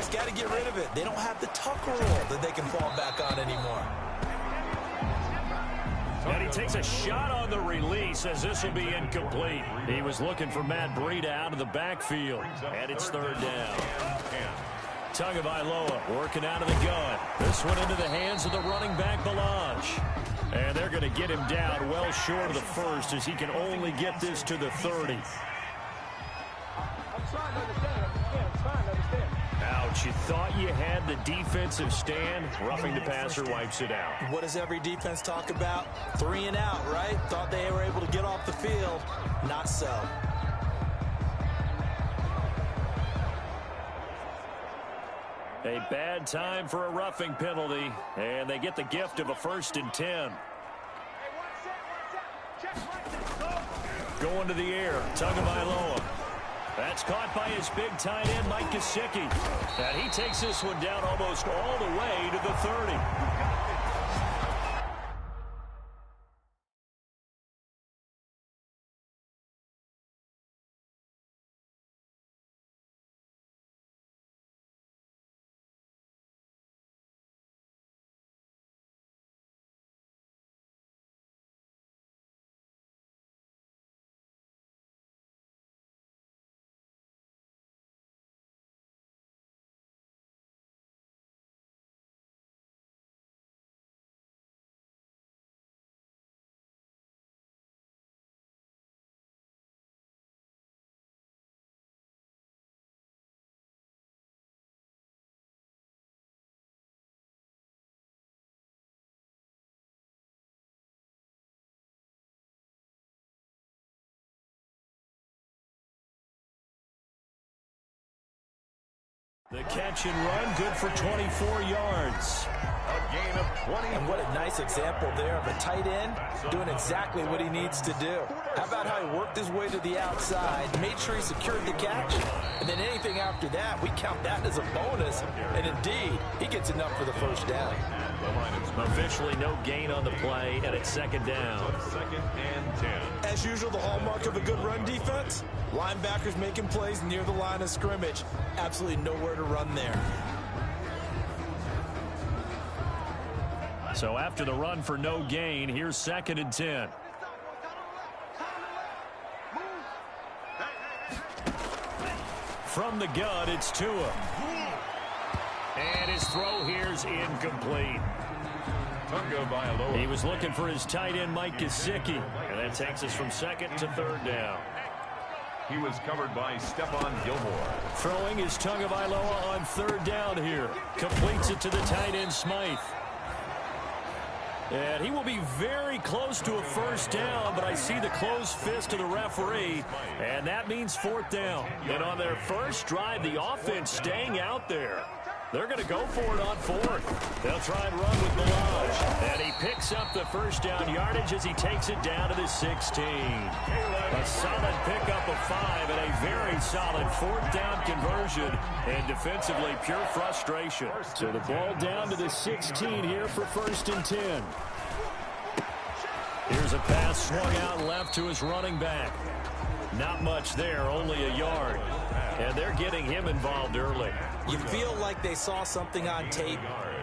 just got to get rid of it. They don't have the tucker roll that they can fall back on anymore. And he takes a shot on the release as this will be incomplete. He was looking for Matt Breida out of the backfield. And it's third down. Tagovailoa working out of the gun. This one into the hands of the running back, Balaj. And they're going to get him down well short of the first as he can only get this to the 30. Ouch, you thought you had the defensive stand. Roughing the passer wipes it out. What does every defense talk about? 3 and out, right? Thought they were able to get off the field. Not so. A bad time for a roughing penalty, and they get the gift of a 1st and 10. Going to the air, Tagovailoa. That's caught by his big tight end, Mike Gesicki. And he takes this one down almost all the way to the 30. The catch and run, good for 24 yards. A gain of 20. And what a nice example there of a tight end doing exactly what he needs to do. How about how he worked his way to the outside, made sure he secured the catch, and then anything after that, we count that as a bonus. And indeed, he gets enough for the 1st down. Officially no gain on the play, and it's 2nd down. 2nd and 10. As usual, the hallmark of a good run defense, linebackers making plays near the line of scrimmage. Absolutely nowhere to run there. So after the run for no gain, here's 2nd and 10. From the gun, it's Tua. And his throw here's incomplete. He was looking for his tight end, Mike Gesicki. And that takes us from 2nd to 3rd down. He was covered by Stephon Gilmore. Throwing is Tagovailoa on 3rd down here. Completes it to the tight end, Smythe. And he will be very close to a 1st down, but I see the closed fist of the referee, and that means 4th down. And on their first drive, the offense staying out there. They're going to go for it on 4th. They'll try and run with Balaj. And he picks up the 1st down yardage as he takes it down to the 16. A solid pickup of 5 and a very solid 4th down conversion. And defensively, pure frustration. So the ball down to the 16 here for 1st and 10. Here's a pass swung out left to his running back. Not much there, only a yard. And they're getting him involved early. You feel like they saw something on tape,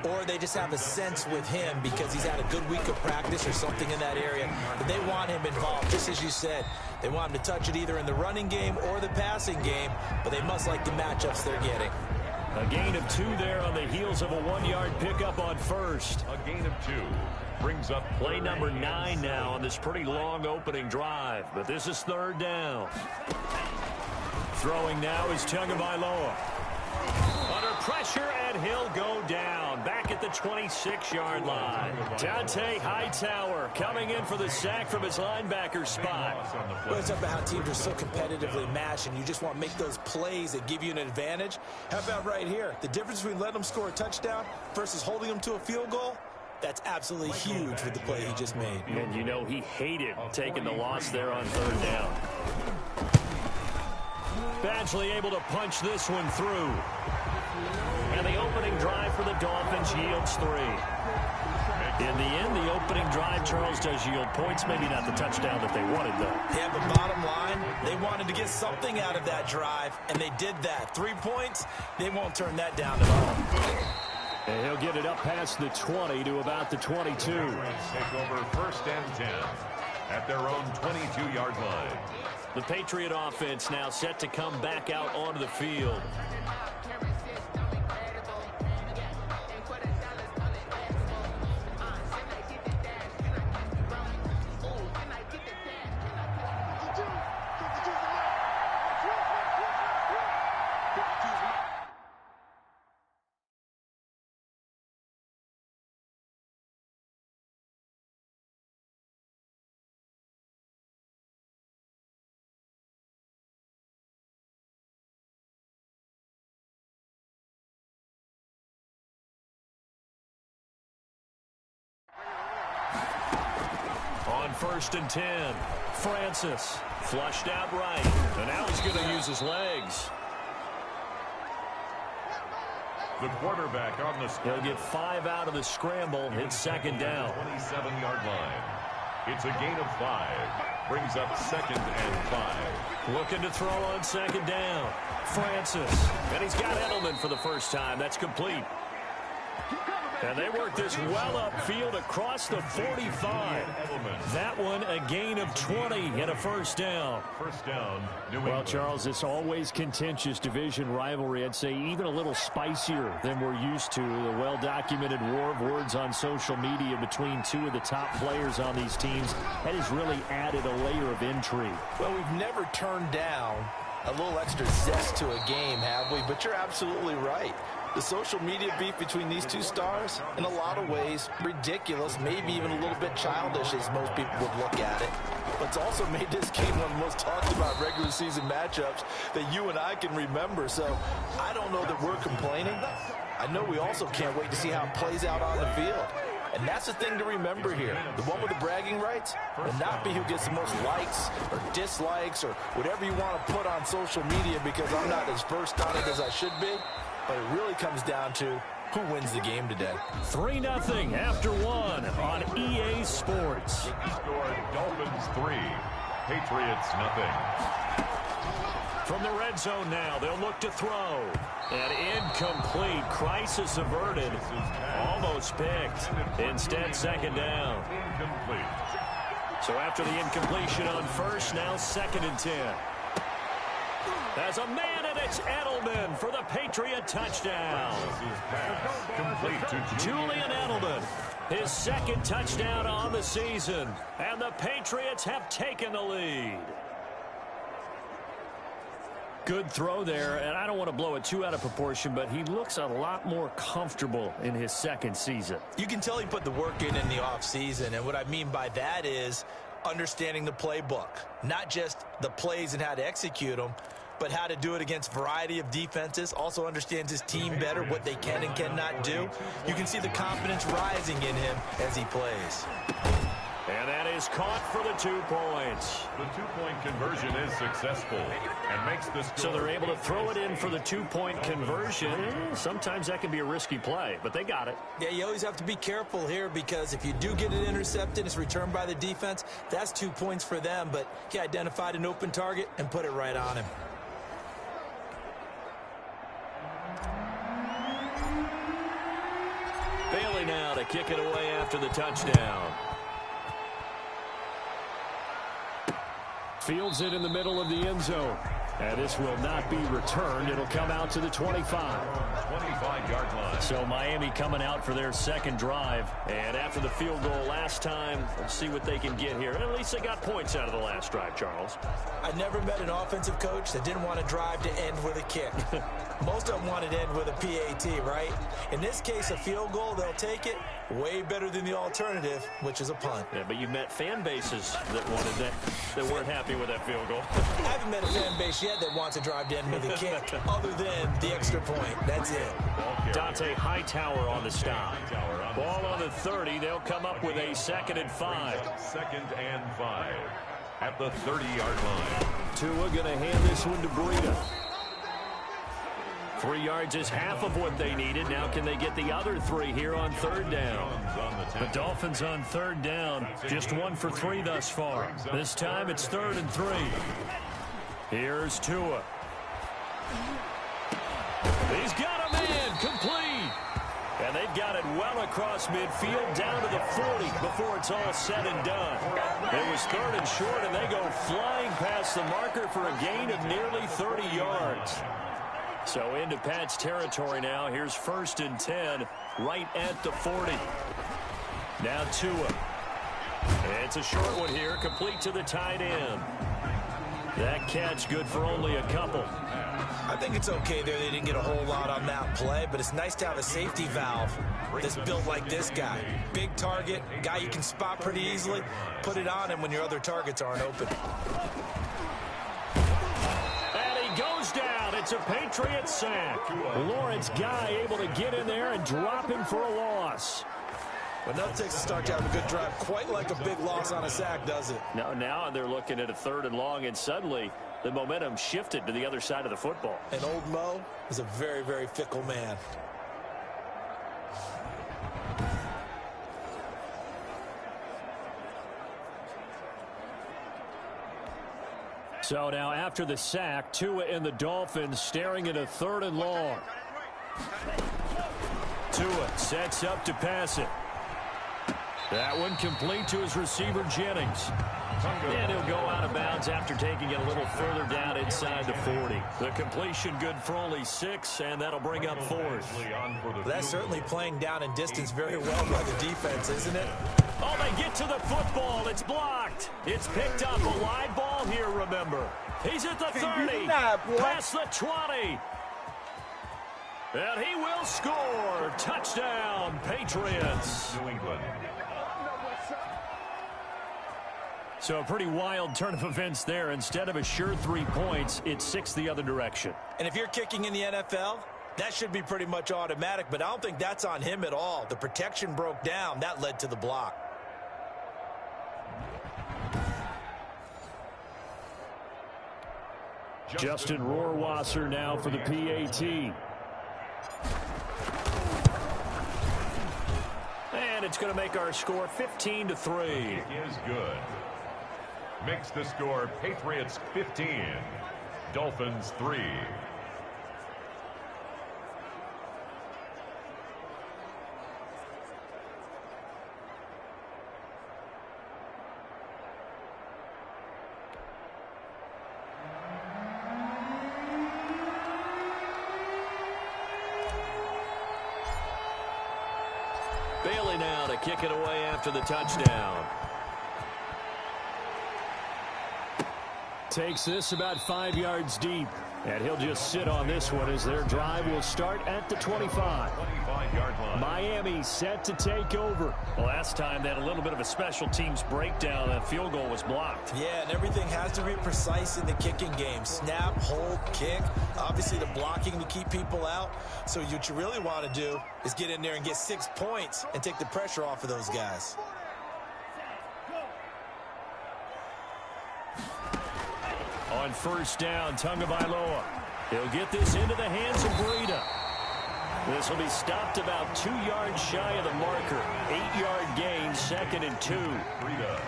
or they just have a sense with him because he's had a good week of practice or something in that area. But they want him involved, just as you said. They want him to touch it either in the running game or the passing game, but they must like the matchups they're getting. A gain of 2 there on the heels of a 1-yard pickup on 1st. A gain of 2. Brings up play number 9 now on this pretty long opening drive. But this is 3rd down. Throwing now is Tagovailoa. Under pressure, and he'll go down. Back at the 26-yard line. Dante Hightower coming in for the sack from his linebacker spot. Well, it's about how teams are so competitively matched, and you just want to make those plays that give you an advantage. How about right here? The difference between letting them score a touchdown versus holding them to a field goal? That's absolutely huge with the play he just made. And you know he hated taking the loss there on 3rd down. Badgley able to punch this one through. And the opening drive for the Dolphins yields 3. In the end, the opening drive, Charles, does yield points. Maybe not the touchdown that they wanted, though. Yeah, but bottom line, they wanted to get something out of that drive, and they did that. 3 points, they won't turn that down at all. And he'll get it up past the 20 to about the 22. Take over 1st and 10 at their own 22-yard line. The Patriot offense now set to come back out onto the field. On 1st and 10, Francis flushed out right, and now he's going to use his legs. The quarterback on the He'll get 5 out of the scramble. It's 2nd down. 27-yard line. It's a gain of 5. Brings up 2nd and 5. Looking to throw on 2nd down. Francis. And he's got Edelman for the first time. That's complete. And they work this well upfield across the 45. That one a gain of 20 and a 1st down. 1st down, New England. Well, Charles, it's always contentious division rivalry. I'd say even a little spicier than we're used to. The well-documented war of words on social media between 2 of the top players on these teams. That has really added a layer of intrigue. Well, we've never turned down a little extra zest to a game, have we? But you're absolutely right. The social media beef between these 2 stars, in a lot of ways, ridiculous, maybe even a little bit childish as most people would look at it. But it's also made this game one of the most talked about regular season matchups that you and I can remember. So I don't know that we're complaining. I know we also can't wait to see how it plays out on the field. And that's the thing to remember here. The one with the bragging rights will not be who gets the most likes or dislikes or whatever you want to put on social media, because I'm not as versed on it as I should be. But it really comes down to who wins the game today. 3-0 after 1 on EA Sports. Scored Dolphins 3, Patriots nothing. From the red zone now, they'll look to throw. And incomplete. Crisis averted. Almost picked. Instead, 2nd down. Incomplete. So after the incompletion on 1st, now 2nd and 10. As a man, and it's Edelman for the Patriot touchdown. Complete to Julian Edelman, his 2nd touchdown on the season. And the Patriots have taken the lead. Good throw there, and I don't want to blow it too out of proportion, but he looks a lot more comfortable in his 2nd season. You can tell he put the work in the offseason, and what I mean by that is understanding the playbook. Not just the plays and how to execute them, but how to do it against a variety of defenses. Also understands his team better, what they can and cannot do. You can see the confidence rising in him as he plays. And that is caught for the 2 points. The 2-point conversion is successful and makes the score. So they're able to throw it in for the 2-point conversion. Sometimes that can be a risky play, but they got it. Yeah, you always have to be careful here, because if you do get it intercepted, it's returned by the defense, that's 2 points for them. But he identified an open target and put it right on him. Bailey now to kick it away after the touchdown. Fields it in the middle of the end zone. And this will not be returned. It'll come out to the 25. 25-yard line. So Miami coming out for their 2nd drive. And after the field goal last time, let's see what they can get here. And at least they got points out of the last drive, Charles. I never met an offensive coach that didn't want to drive to end with a kick. Most of them wanted to end with a PAT, right? In this case, a field goal, they'll take it. Way better than the alternative, which is a punt. Yeah, but you've met fan bases that wanted that weren't happy with that field goal. I haven't met a fan base yet that wants to drive to end with a kick, other than the extra point. That's it. Dante Hightower on the stop. Ball on the 30. They'll come up with a 2nd and 5. 2nd and 5 at the 30-yard line. Tua going to hand this one to Breida. 3 yards is half of what they needed. Now can they get the other 3 here on third down? The Dolphins on third down, just 1 for 3 thus far. This time it's 3rd and 3. Here's Tua. He's got a man, complete. And they've got it well across midfield down to the 40 before it's all said and done. It was 3rd and short, and they go flying past the marker for a gain of nearly 30 yards. So into Pat's territory now. Here's 1st and 10 right at the 40. Now Tua. It's a short one here, complete to the tight end. That catch good for only a couple. I think it's okay there. They didn't get a whole lot on that play, but it's nice to have a safety valve that's built like this guy. Big target, guy you can spot pretty easily. Put it on him when your other targets aren't open. And he goes down. It's a Patriot sack. Lawrence Guy able to get in there and drop him for a loss. But nothing takes a start to have a good drive quite like a big loss on a sack, does it? Now they're looking at a 3rd and long, and suddenly the momentum shifted to the other side of the football. And old Mo is a very, very fickle man. So now after the sack, Tua and the Dolphins staring at a 3rd and long. Tua sets up to pass it. That one complete to his receiver, Jennings. And he'll go out of bounds after taking it a little further down inside the 40. The completion good for only 6, and that'll bring up 4th. That's certainly playing down in distance very well by the defense, isn't it? Oh, they get to the football. It's blocked. It's picked up. A live ball here, remember. He's at the 30. Past the 20. And he will score. Touchdown, Patriots. New England. So a pretty wild turn of events there. Instead of a sure 3 points, it's 6 the other direction. And if you're kicking in the NFL, that should be pretty much automatic, but I don't think that's on him at all. The protection broke down. That led to the block. Justin Rohrwasser now for the PAT. And it's going to make our score 15-3. Kick is good. Makes the score Patriots 15, Dolphins 3. Bailey now to kick it away after the touchdown. Takes this about 5 yards deep. And he'll just sit on this one as their drive will start at the 25. 25-yard line. Miami set to take over. Last time they had a little bit of a special teams breakdown. That field goal was blocked. Yeah, and everything has to be precise in the kicking game. Snap, hold, kick. Obviously the blocking to keep people out. So what you really want to do is get in there and get 6 points and take the pressure off of those guys. On 1st down, Tagovailoa. He'll get this into the hands of Breida. This will be stopped about 2 yards shy of the marker. 8-yard gain, 2nd and 2. Breida.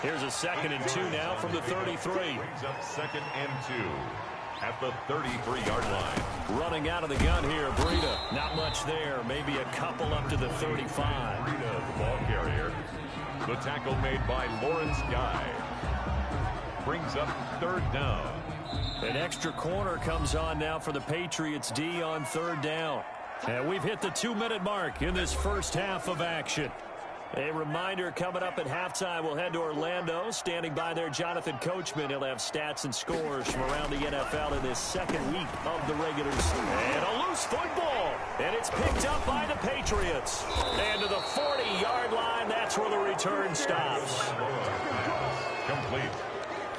Here's a 2nd and 2 now from the 33. Brings up 2nd and 2 at the 33-yard line. Running out of the gun here, Breida. Not much there. Maybe a couple up to the 35. Breida, the ball carrier. The tackle made by Lawrence Guy. Brings up 3rd down. An extra corner comes on now for the Patriots D on 3rd down. And we've hit the 2-minute mark in this first half of action. A reminder coming up at halftime, we'll head to Orlando. Standing by there, Jonathan Coachman. He'll have stats and scores from around the NFL in this 2nd week of the regular season. And a loose football. And it's picked up by the Patriots. And to the 40-yard line, that's where the return stops. Complete.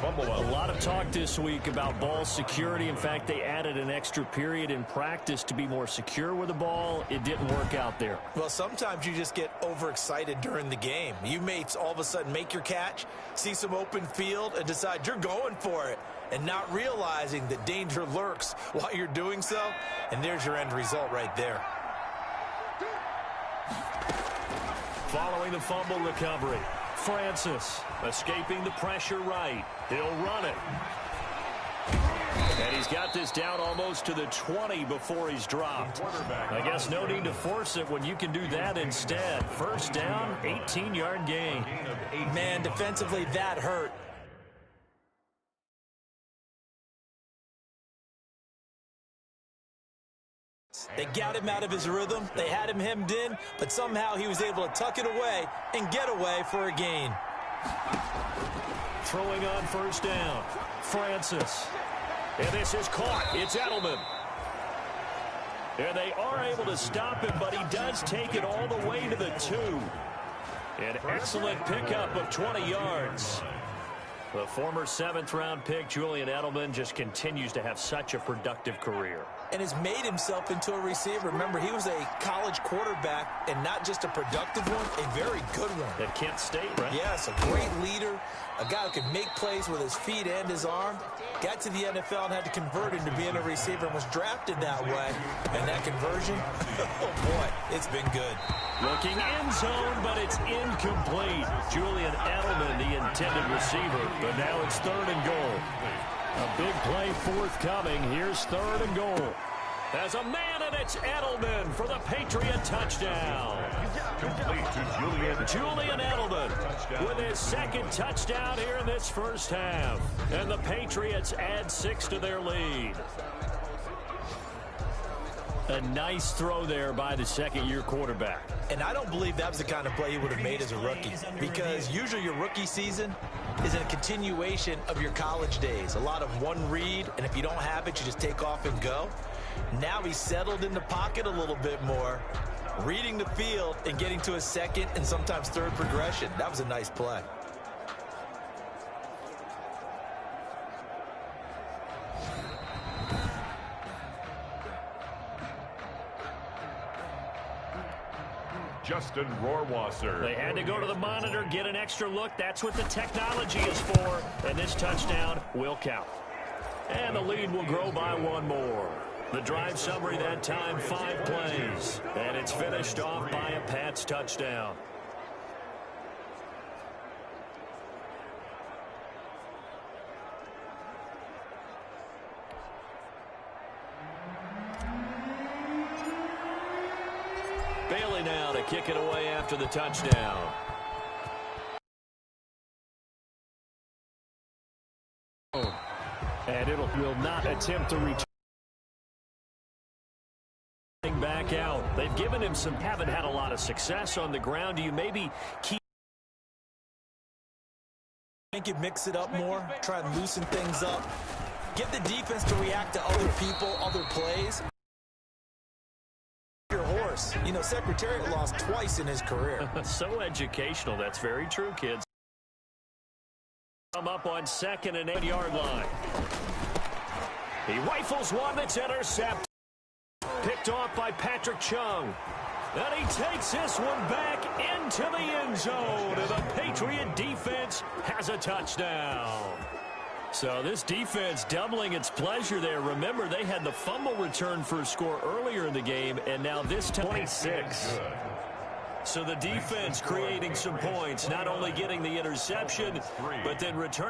A lot of talk this week about ball security. In fact, they added an extra period in practice to be more secure with the ball. It didn't work out there. Well, sometimes you just get overexcited during the game. You may all of a sudden make your catch, see some open field, and decide you're going for it. and not realizing that danger lurks while you're doing so. And there's your end result right there. Following the fumble recovery, Francis escaping the pressure right. He'll run it. And he's got this down almost to the 20 before he's dropped. I guess no need to force it when you can do that instead. First down, 18-yard gain. Man, defensively, that hurt. They got him out of his rhythm. They had him hemmed in, but somehow he was able to tuck it away and get away for a gain. Throwing on first down, Francis. And this is caught. It's Edelman. And they are able to stop him, but he does take it all the way to the 2. An excellent pickup of 20 yards. The former 7th-round pick, Julian Edelman, just continues to have such a productive career. And has made himself into a receiver. Remember, he was a college quarterback, and not just a productive one, a very good one. At Kent State, right? Yes, a great leader, a guy who can make plays with his feet and his arm. Got to the NFL and had to convert into being a receiver and was drafted that way. And that conversion, oh boy, it's been good. Looking end zone, but it's incomplete. Julian Edelman, the intended receiver, but now it's 3rd and goal. A big play forthcoming. Here's 3rd and goal. As a man, and it's Edelman for the Patriot touchdown. Complete to Julian Edelman with his 2nd touchdown here in this first half. And the Patriots add 6 to their lead. A nice throw there by the 2nd-year quarterback. And I don't believe that was the kind of play he would have made as a rookie, because usually your rookie season is a continuation of your college days. A lot of one read, and if you don't have it, you just take off and go. Now he's settled in the pocket a little bit more, reading the field and getting to a 2nd and sometimes 3rd progression. That was a nice play. Justin Rohrwasser. They had to go to the monitor, get an extra look. That's what the technology is for. And this touchdown will count. And the lead will grow by 1 more. The drive summary that time, 5 plays. And it's finished off by a Pats touchdown. Bailey now to kick it away after the touchdown. And it will not attempt to return back out. They've given him some, haven't had a lot of success on the ground. Do you maybe keep? I think you mix it up more, try and loosen things up, get the defense to react to other people, other plays. Your horse, you know, Secretariat lost twice in his career. So educational. That's very true, kids. Come up on 2nd and 8-yard line. He rifles one that's intercepted. Picked off by Patrick Chung. And he takes this one back into the end zone. And the Patriot defense has a touchdown. So this defense doubling its pleasure there. Remember, they had the fumble return for a score earlier in the game, and now this time 26. So the defense creating some points, not only getting the interception, but then returning.